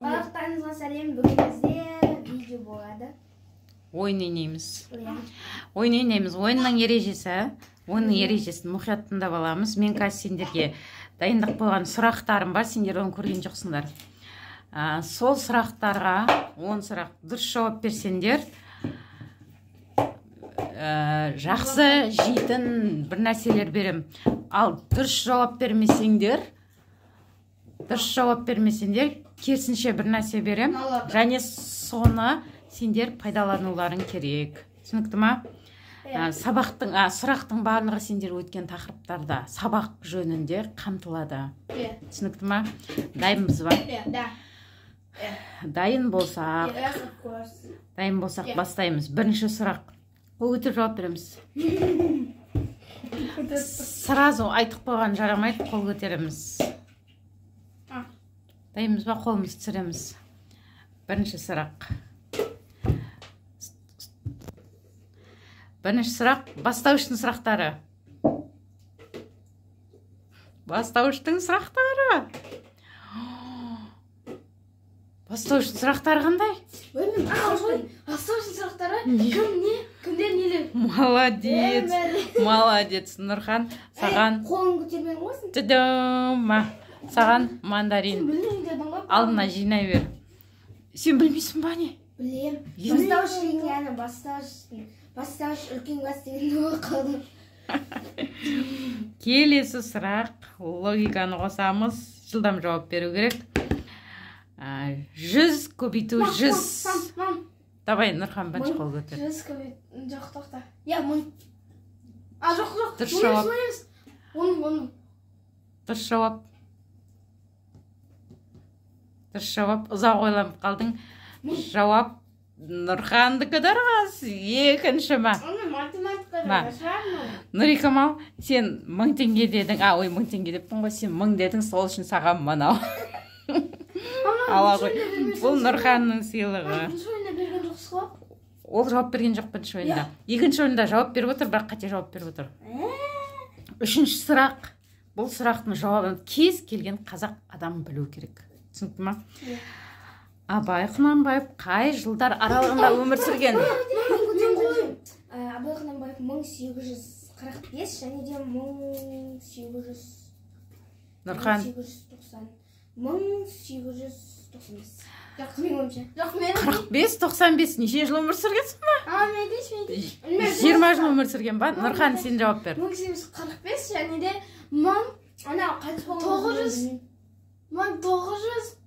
Барлықтарыңызға сәлем. Бүгін бізде видео болады. Ойын ойнаймыз. Ойынның ережесін мұқият тыңдап аламыз. Мен қазір сендерге дайындық болған сұрақтарым бар, сендер оны көрген жоқсыңдар. Сол сұрақтарға 10 сұрақ дұрыс жауап берсеңдер, жақсы жейтін бір нәрселер берем. Ал дұрыс жауап бермесеңдер, керісінше бір нәрсе берем. Және соны сендер пайдалануларың керек. Түсінікті ма? Сұрақтың барлығы сендер өткен тақырыптарда сабақ жөнінде қамтылады. Түсінікті ма? Дайынбыз ба? Дайын болсақ бастаймыз. Бірінші сұрақ. Қол көтеріп жауап береміз. Сразу айтып қойған жарамайды, қол көтереміз. Дайынбыз ба? Қолымызды түсіреміз. Бірінші сұрақ. Бастауыштың сұрақтары. Бастауыштың сұрақтары қандай? Бастауыштың сұрақтары? Кімдер нелер? Молодец, Нұрхан. Саған қолын көтермей қойсын. Саған мандарин. Алдына жинай бер. Сен білмейсің ба не? Білем. Бастауыш үлкен класс дегенде оқыдым. Келесі сұрақ. Логиканы қосамыз. Жылдам жауап беру керек. 100 көбейту 100. Давай, Нұрхан, бірінші қол көтер. 100 көбейту... Жоқ, тоқта. Я, 1000. Жоқ. Дұрыс жауап. 10. Дұрыс жауап. Ұзақ ойланып қалдың. Жауап Нұрхандікі дұрыс. Екінші ма? Нұрикамал, сен 1000 теңге дедің. 1000 теңге деппін ғой, сен 1000 дедің, сол үшін саған мынау. Ала ғой. Бұл Нұрханның сыйлығы. Ол жауап берген жоқ бірінші ойында. Екінші ойында жауап беріп отыр, бірақ қате жауап беріп отыр. Үшінші сұрақ. Бұл сұрақтың жауабын кез келген қазақ адам білу керек. Түсінікті ма? Абай Құнанбаев қай жылдар аралығында өмір сүрген? Абай Құнанбаев 1845 және де 1890. Нұрхан? 1895. Жоқ, мен өмірше. 45-95 неше жыл өмір сүргенсің ба? Мен 20 жыл өмір сүрген ба? Нұрхан, сен жауап бер. 1845 және де 1940.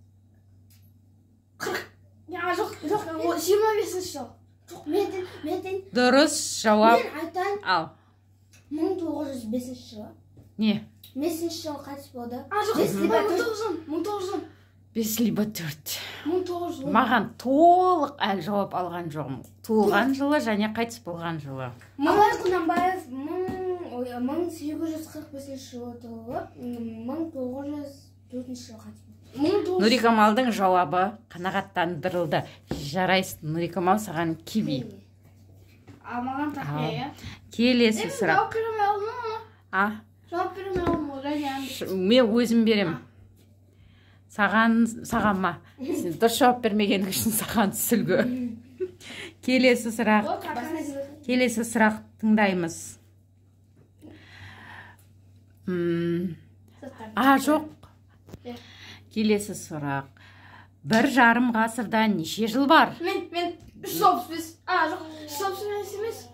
Жоқ, 25 жыл. Жоқ, мен Дұрыс жауап. Ал. 1905 жылы. Не? 5 жыл қайтыс болды. Жоқ, 1900. 5 либо 4. 1900. Маған толық әлі жауап алған жоғым. Туылған жылы және қайтыс болған жылы. Абай Құнанбаев 1845 жылы туылып, 1904 жылы қайтыс болды. Нұрикамалдың жауабы қанағаттандырылды. Жарайсың, Нұрикамал, саған киви. Маған тақия. Келесі сұрақ. Жауап бермей алдым. Мен өзім берем. Саған ма? Дұрыс жауап бермеген үшін саған сүлгі. Келесі сұрақ тыңдаймыз. Жоқ. Келесі сұрақ. 1,5 ғасырда неше жыл бар? Мен 365. Жоқ, 365 емес.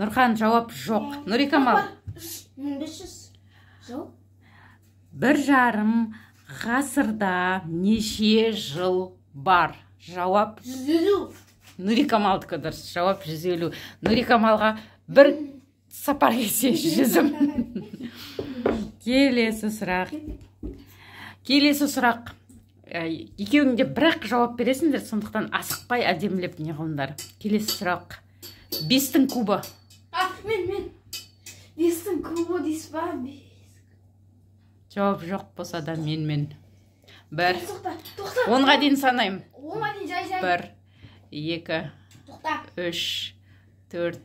Нұрхан, жауап жоқ. Нұрикамал. 1500 жыл. 1,5 ғасырда неше жыл бар? Жауап 150. Нұрикамалдікі дұрыс. Жауап 150. Нұрикамалға бір сапар кесе 100. Келесі сұрақ. Екеуіңде бірақ жауап бересіңдер, сондықтан асықпай әдемілеп не қылыңдар. Келесі сұрақ. 5-тің кубы. Мен. 5-тің кубы дейсіз ба? Жауап жоқ болса да мен. 1. 10-ға дейін санайым. 10-ға дейін жай. 1, 2, 3, 4,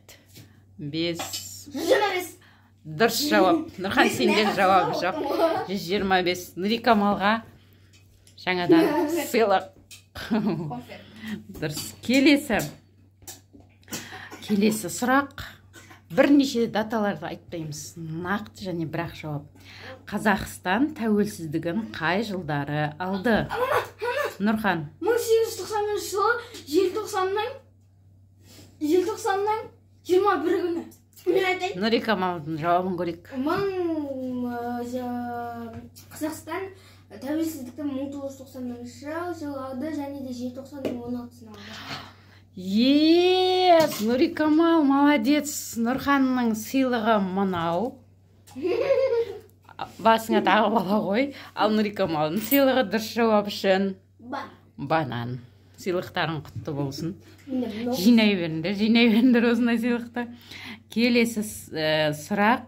5. 125. Дұрыс жауап. Нұрхан, сенде жауап жоқ. 125. Нұрикамалға жаңадан сыйлық. Конфет. Дұрыс. Келесі сұрақ. Бірнеше даталарды айтпаймыз. Нақты және бірақ жауап. Қазақстан тәуелсіздігін қай жылдары алды? Нұрхан. 1891 жылы желтоқсанның 21 күні. Мен айтайын. Нұрикамалдың жауабын көрейік. Қазақстан тәуелсіздікті 1991 жылы алды және де желтоқсанның 16-сына алды. Нұрикамал, молодец. Нұрханның сыйлығы мынау. Басыңа тағы бала ғой. Ал Нұрикамалдың сыйлығы дұрыс жауап үшін банан. Сыйлықтарың құтты болсын. Жинай беріңдер осындай сыйлықты. Келесі сұрақ.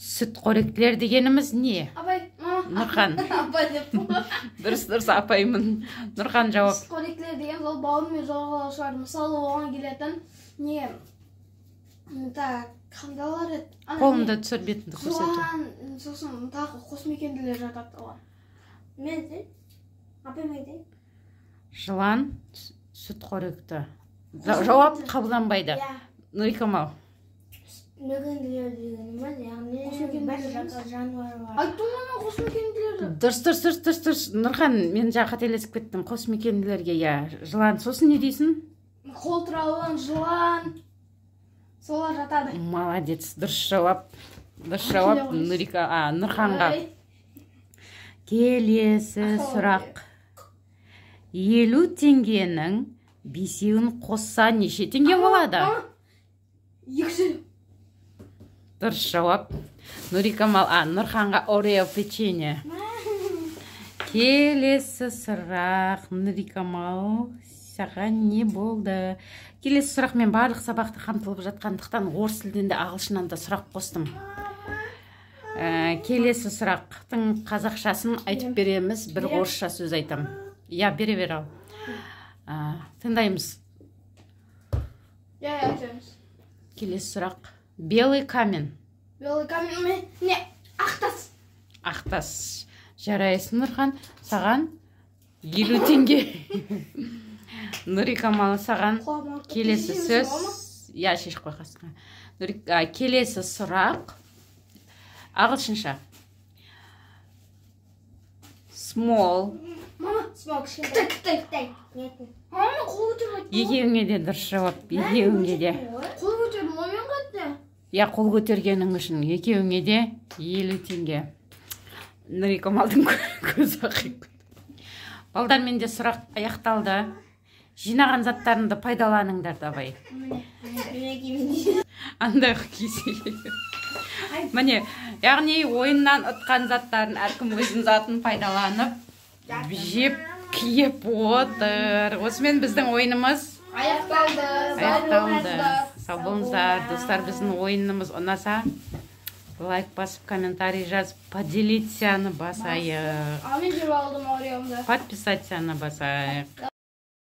Сүтқоректілер дегеніміз не? Апай, Нұрхан. апай деп. Дұрыс апаймын. Нұрхан жауап. Сүтқоректілер деген ол бауырмен жорғалаушылар. Мысалы оған келетін не? Қандалар еді. Қолымда түсір бетіңді көрсету. Жылан, сосын тағы қосмекенділер жатады оған. Мен де? Апайым айтайын. Жылан, сүтқоректі. Жауап қабылданбайды. Нұрикамал. Мекенділер дегеніміз, яғни бір жануар бар. Айттым ғана қосмекенділерді. Дұрыс. Нұрхан, мен жаңа қателесіп кеттім. Қосмекенділерге, жылан. Сосын не дейсің? Қолтырауын, жылан. Солар жатады. Молодец. Дұрыс жауап. Нұрханға. Келесі сұрақ. 50 теңгенің 5-еуін қосса неше теңге болады? 200. Дұрыс жауап. Нұрханға Орео печенье. Келесі сұрақ. Нұрикамал, саған не болды? Келесі сұрақ, мен барлық сабақты қамтылып жатқандықтан орыс тілінде ағылшыннан да сұрақ қостым. Келесі сұрақтың қазақшасын айтып береміз, бір орысша сөз айтам. Бере бер ал. Тыңдаймыз. Айтамыз. Келесі сұрақ. Белый камень. Белый камень не? Ақтас. Ақтас. Жарайсың, Нұрхан. Саған 50 теңге. Нұрикамал, саған келесі сөз. Шешіп қойғасың. Келесі сұрақ. Ағылшынша. Small. Мама, small кішкентай. Мама, қол көтеріп айтты. Екеуіңе де дұрыс жауап. Екеуіңе де. Қол көтеріп, момен қатты. Қол көтергенің үшін екеуіңе де 50 теңге. Нұрикамалдың көзі ақиып. Балдар, менде сұрақ аяқталды. Жинаған заттарыңды пайдаланыңдар давай. Андай кисе. Міне, яғни ойыннан ұтқан заттарын әркім өзінің затын пайдаланып, жеп, киіп отыр. Осымен біздің ойынымыз аяқталды. Сау болыңыздар, достар, біздің ойынымыз ұнаса, лайк басып, комментарий жазып, поделиться басайық. Мен жеп алдым Ореомды. Подписаться басайық.